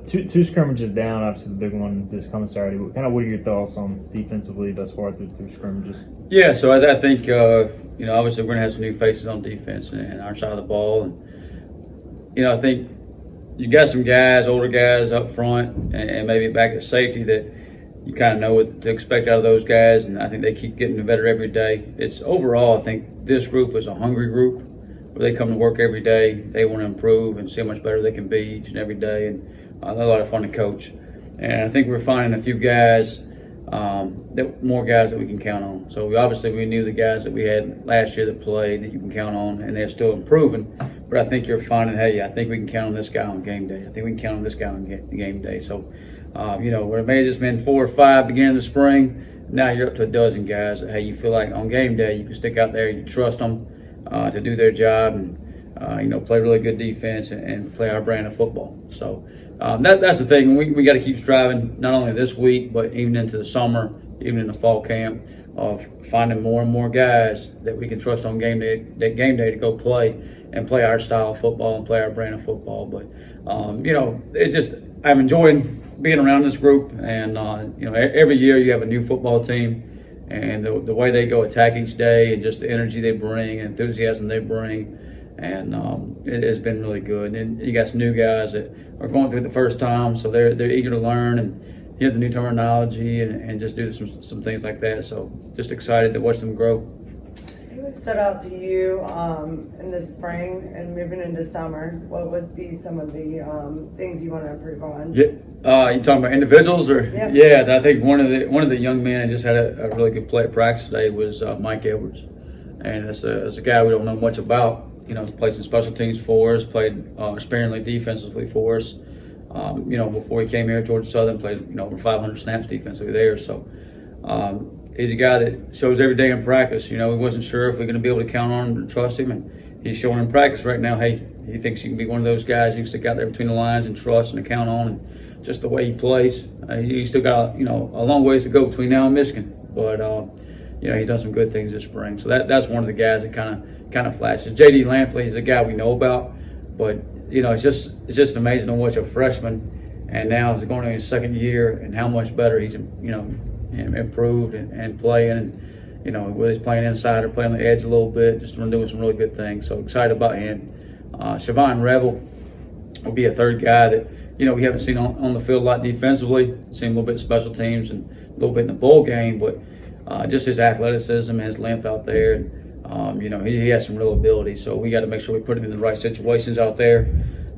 two scrimmages down, obviously the big one this coming Saturday. What are your thoughts on defensively thus far through scrimmages? Yeah, so I think obviously we're gonna have some new faces on defense and our side of the ball, and I think you got some guys, older guys up front, and maybe back at safety that you kind of know what to expect out of those guys, and I think they keep getting better every day. It's overall, I think this group is a hungry group where they come to work every day. They want to improve and see how much better they can be each and every day, and they're a lot of fun to coach. And I think we're finding a few guys, more guys that we can count on. So we knew the guys that we had last year that played that you can count on, and they're still improving. But I think you're finding, hey, I think we can count on this guy on game day. I think we can count on this guy on game day. So, where it may have just been 4 or 5 beginning of the spring, now you're up to a dozen guys that, hey, you feel like on game day you can stick out there, you trust them to do their job and, play really good defense and play our brand of football. So that's the thing. We got to keep striving, not only this week, but even into the summer, even in the fall camp, of finding more and more guys that we can trust on game day to go play and play our style of football and play our brand of football. But, I'm enjoying being around this group, and, every year you have a new football team, and the way they go attack each day and just the energy they bring, enthusiasm they bring, and it has been really good. And you got some new guys that are going through the first time, so they're eager to learn and hear the new terminology and just do some things like that. So just excited to watch them grow. What stood out to you in the spring and moving into summer? What would be some of the things you want to improve on? Yeah, you talking about individuals or? Yeah. Yeah, I think one of the young men that just had a really good play at practice today was Mike Edwards, and it's a guy we don't know much about. He's played some special teams for us, played sparingly defensively for us. Before he came here, Georgia Southern played over 500 snaps defensively there. So. He's a guy that shows every day in practice. We wasn't sure if we're going to be able to count on him and trust him, and he's showing in practice right now, hey, he thinks he can be one of those guys you can stick out there between the lines and trust and count on, and just the way he plays. He's still got a long ways to go between now and Michigan, but he's done some good things this spring. So that's one of the guys that kind of flashes. J.D. Lampley is a guy we know about, but it's just amazing to watch a freshman, and now he's going into his second year, and how much better he's improved and playing, and whether he's playing inside or playing on the edge a little bit, just doing some really good things. So excited about him. Siobhan Revel will be a third guy that we haven't seen on the field a lot defensively. Seen a little bit in special teams and a little bit in the bowl game, but just his athleticism and his length out there, and he has some real ability. So we got to make sure we put him in the right situations out there.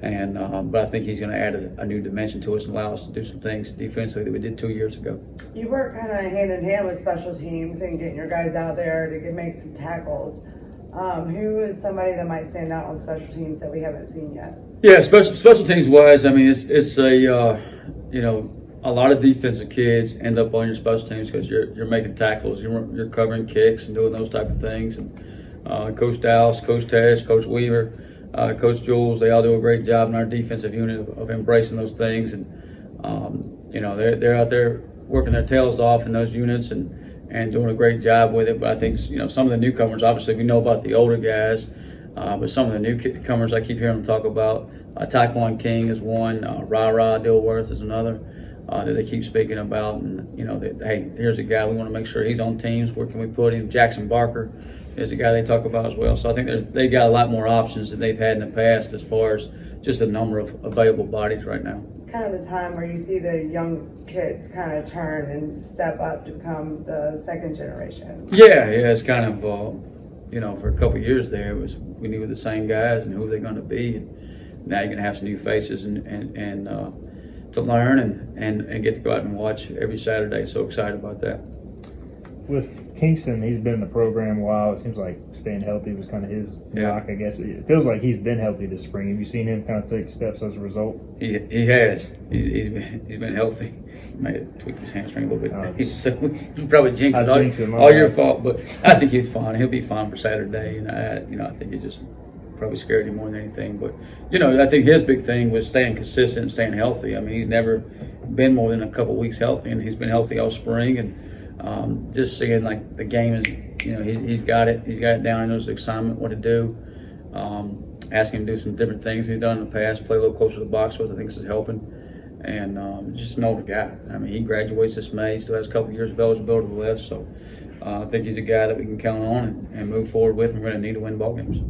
And but I think he's going to add a new dimension to us and allow us to do some things defensively that we did 2 years ago. You work kind of hand in hand with special teams and getting your guys out there to make some tackles. Who is somebody that might stand out on special teams that we haven't seen yet? Yeah, special teams wise, I mean, it's a lot of defensive kids end up on your special teams because you're making tackles, you're covering kicks and doing those type of things. And Coach Dallas, Coach Tesh, Coach Weaver. Coach Jules, they all do a great job in our defensive unit of embracing those things, and they're out there working their tails off in those units and doing a great job with it. But I think some of the newcomers, obviously we know about the older guys, but some of the newcomers I keep hearing them talk about. Taekwon King is one, Ra Dilworth is another that they keep speaking about, and hey, here's a guy we want to make sure he's on teams. Where can we put him? Jackson Barker is a guy they talk about as well. So I think they've got a lot more options than they've had in the past as far as just the number of available bodies right now. Kind of the time where you see the young kids kind of turn and step up to become the second generation. Yeah, it's kind of, for a couple of years there, we knew the same guys and who they're going to be. And now you're going to have some new faces and to learn and get to go out and watch every Saturday. So excited about that. With Kingston, he's been in the program a while. It seems like staying healthy was kind of his knock, I guess. It feels like he's been healthy this spring. Have you seen him kind of take steps as a result? He has. He's been healthy. He may have tweaked his hamstring a little bit. So you probably jinxed it. All your fault. But I think he's fine. He'll be fine for Saturday. And I think he just probably scared him more than anything. But I think his big thing was staying consistent and staying healthy. I mean, he's never been more than a couple weeks healthy, and he's been healthy all spring. And just seeing like the game is, he's got it down. He knows the assignment, what to do. Asking him to do some different things he's done in the past, play a little closer to the box with. I think this is helping. and just an older guy. I mean, he graduates this May, still has a couple years of eligibility left, so I think he's a guy that we can count on and move forward with, and we're going to need to win ball games.